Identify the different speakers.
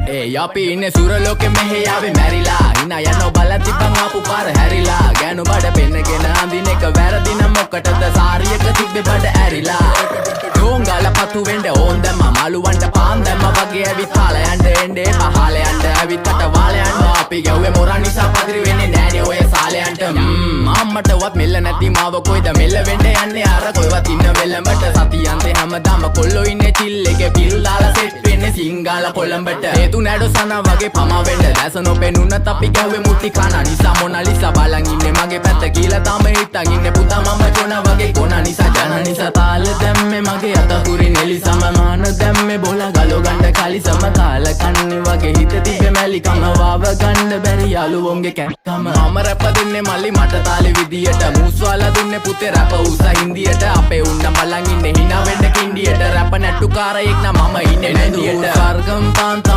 Speaker 1: අපි ඉන්නේ සුරලෝකෙ මෙහෙ ආවේ මැරිලා හිනා යනෝ බලන් තිබ්බන් ආපු පාර හැරිලා ගෑනු බඩ පෙන්නගෙන අඳින එක වැරදි නම් මොකටද සාරියක තිබ්බේ බඩ ඇරිලා ඩෝංගල පතු වෙන්න ඕන් දැම්ම මාළුවන්ට පාන් දැම්ම වගේ ඇවිත් පාල යන්න එන්නේ පහල යන්න ඇවිත් කට වාල යන්න අපි ගැව්වේ මොරා නිසා පදිරි වෙන්නේ නෑනේ ඔය සාලයන්ට අම්මටවත් මෙල්ල නැති මාව කොයිද මෙල්ල වෙන්න යන්නේ අර කොයිවත් ඉන්න වෙලමට සතියන්තේ හැමදාම කොල්ලෝ ඉන්නේ චිල් එකේ පිල්ලාලා සෙට් වෙන්නේ සිංගාල කොළඹට හේතු නැඩෝ සනා වගේ පමා වෙන්න දැස නොපෙනුනත් අපි ගැව්වේ මුටි කන නිසා මොනාලිසා බලන් ඉන්නේ මගේ පැත්ත කියලා තාම හිටන් ඉන්නේ පුතා මම ජොනා වගේ කොනා නිසා ජන නිසා තාල දැම්මේ මගේ අතකුරි නෙලිසම මාන දැම්මේ බෝලා ගලෝ ගන්න කලිසම කාල කන්නේ වගේ හිත තිබ්බේ මැලිකම වාව ගන්න බැරි යාළුවෝන්ගේ කැක්කම මම රැප දෙන්නේ මල්ලි මට තාලේ විදියට මූස්වාලා දුන්නේ පුතේ රැප උසා හින්දියට අපේ උන්න බලන් ඉන්නේ hina වෙන්න කින්ඩියට රැප නැට්ටුකාරයෙක් නම් මම ඉන්නේ නැදියට වර්ගම් පාන්තම්